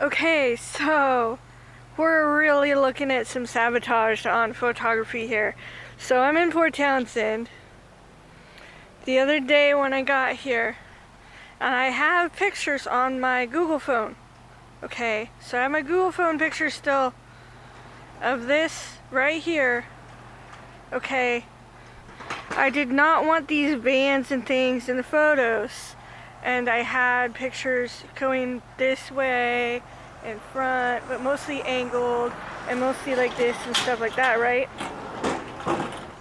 Okay, so we're really looking at some sabotage on photography here. So I'm in Port Townsend the other day when I got here, and I have pictures on my Google phone. Okay, so I have my Google phone picture still of this right here. Okay, I did not want these vans and things in the photos, and I had pictures going this way in front, but mostly angled and mostly like this and stuff like that, right?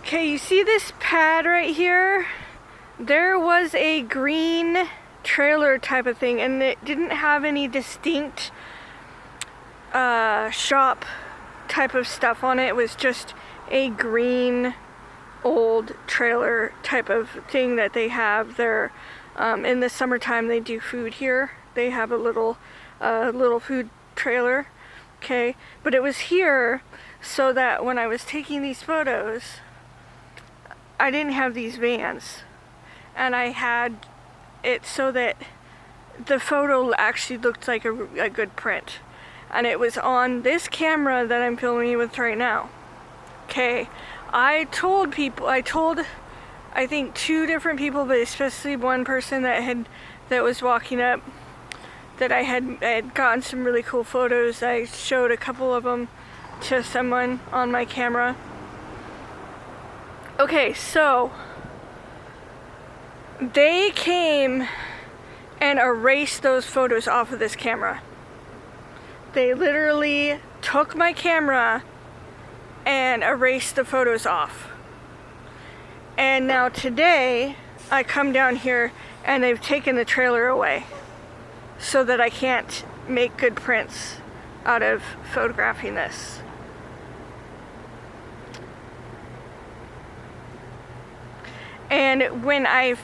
Okay, you see this pad right here? There was a green trailer type of thing, and it didn't have any distinct shop type of stuff on it. It was just a green old trailer type of thing that they have there. In the summertime they do food here. They have a little food trailer, okay? But it was here so that when I was taking these photos, I didn't have these vans, and I had it so that the photo actually looked like a good print, and it was on this camera that I'm filming you with right now. Okay, I told I think 2 different people, but especially one person that was walking up, that I had gotten some really cool photos. I showed a couple of them to someone on my camera. Okay, so they came and erased those photos off of this camera. They literally took my camera and erased the photos off. And now today, I come down here and they've taken the trailer away so that I can't make good prints out of photographing this. And when I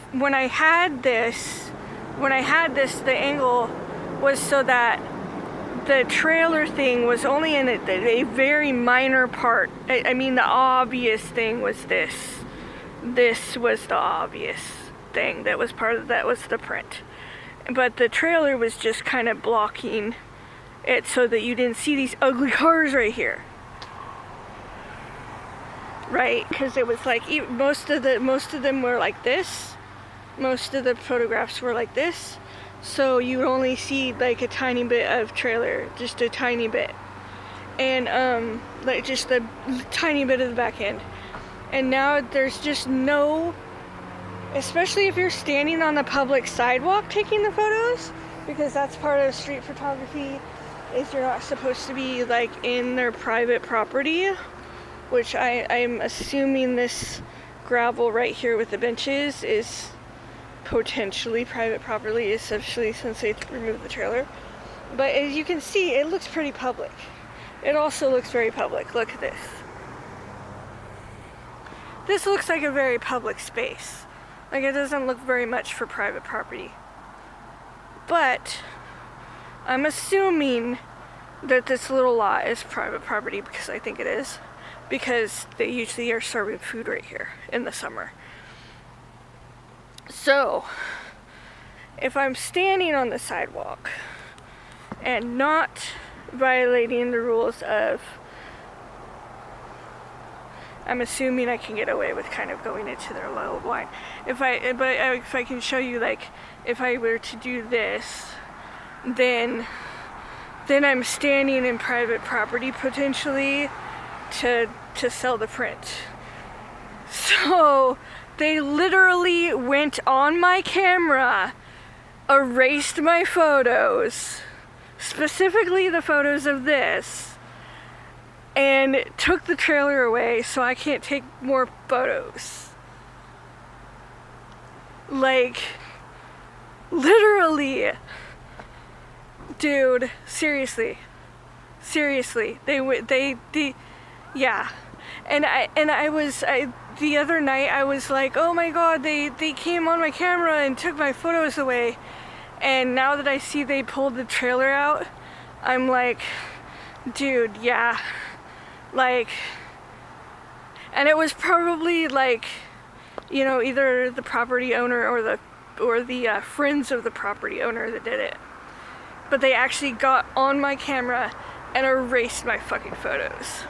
had this, the angle was so that the trailer thing was only in a very minor part. I mean, the obvious thing was this. This was the obvious thing that was the print. But the trailer was just kind of blocking it so that you didn't see these ugly cars right here. Right? Because it was like most of them were like this. Most of the photographs were like this. So you would only see like a tiny bit of trailer, just a tiny bit. And like just the tiny bit of the back end. And now there's just no, especially if you're standing on the public sidewalk taking the photos, because that's part of street photography, is you're not supposed to be like in their private property, which I'm assuming this gravel right here with the benches is potentially private property, especially since they removed the trailer. But as you can see, it looks pretty public. It also looks very public. Look at this. This looks like a very public space. Like, it doesn't look very much for private property. But I'm assuming that this little lot is private property, because I think it is. Because they usually are serving food right here in the summer. So, if I'm standing on the sidewalk and not violating the rules of, I'm assuming I can get away with kind of going into their little line. If I can show you, like, if I were to do this, then I'm standing in private property potentially to sell the print. So they literally went on my camera, erased my photos, specifically the photos of this, and took the trailer away so I can't take more photos. Like, literally. Dude, seriously. Yeah. And the other night I was like, oh my god, they came on my camera and took my photos away. And now that I see they pulled the trailer out, I'm like, dude, yeah. Like, and it was probably like, you know, either the property owner or the friends of the property owner that did it. but they actually got on my camera and erased my fucking photos.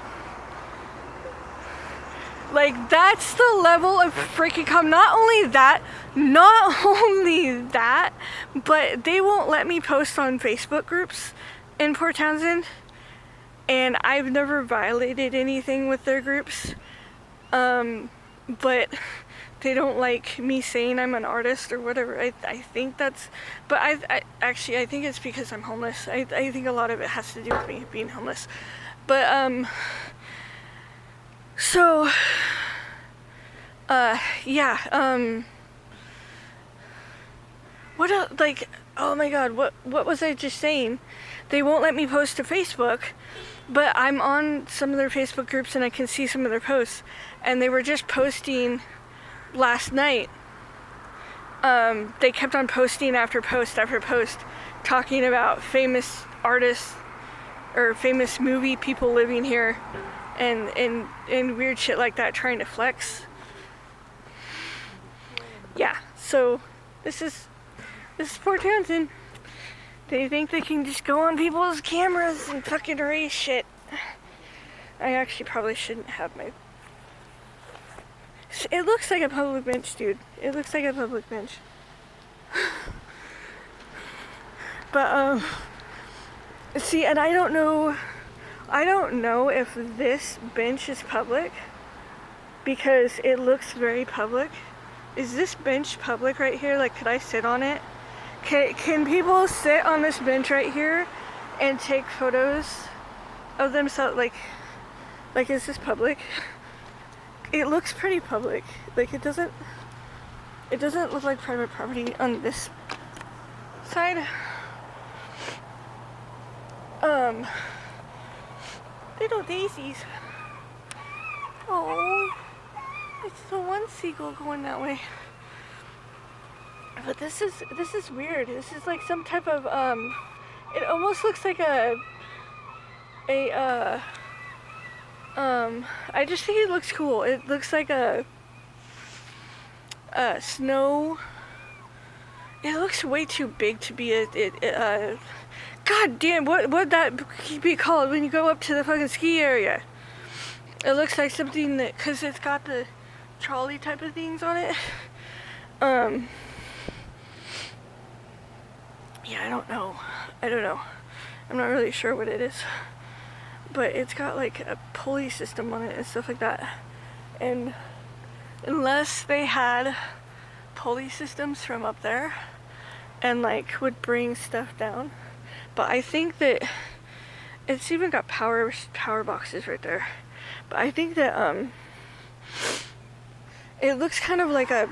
Like, that's the level of freaking Not only that, but they won't let me post on Facebook groups in Port Townsend, and I've never violated anything with their groups, but they don't like me saying I'm an artist or whatever. I think that's, but I actually think it's because I'm homeless. I think a lot of it has to do with me being homeless, but so yeah, what else? Like, oh my god, what was I just saying? They won't let me post to Facebook, but I'm on some of their Facebook groups and I can see some of their posts, and they were just posting last night. They kept on posting after post after post, talking about famous artists or famous movie people living here, and weird shit like that, trying to flex. Yeah, so this is Port Townsend. They think they can just go on people's cameras and fucking erase shit. I actually probably shouldn't have my... It looks like a public bench, dude. It looks like a public bench. But, see, and I don't know if this bench is public, because it looks very public. Is this bench public right here? Like, could I sit on it? Can people sit on this bench right here and take photos of themselves? Like, is this public? It looks pretty public. Like, it doesn't look like private property on this side. Little daisies. Oh, it's the one seagull going that way. But this is weird. This is like some type of it almost looks like I just think it looks cool. It looks like a snow. It looks way too big to be a god damn, what would that be called when you go up to the fucking ski area? It looks like something that, cause it's got the trolley type of things on it. Yeah, I don't know. I'm not really sure what it is. But it's got like a pulley system on it and stuff like that. And unless they had pulley systems from up there and like would bring stuff down. But I think that it's even got power boxes right there. But I think that it looks kind of like a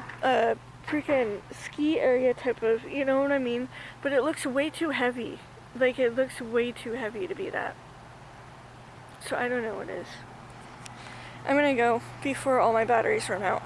freaking ski area type of, you know what I mean? But it looks way too heavy. Like, it looks way too heavy to be that. So I don't know what it is. I'm gonna go before all my batteries run out.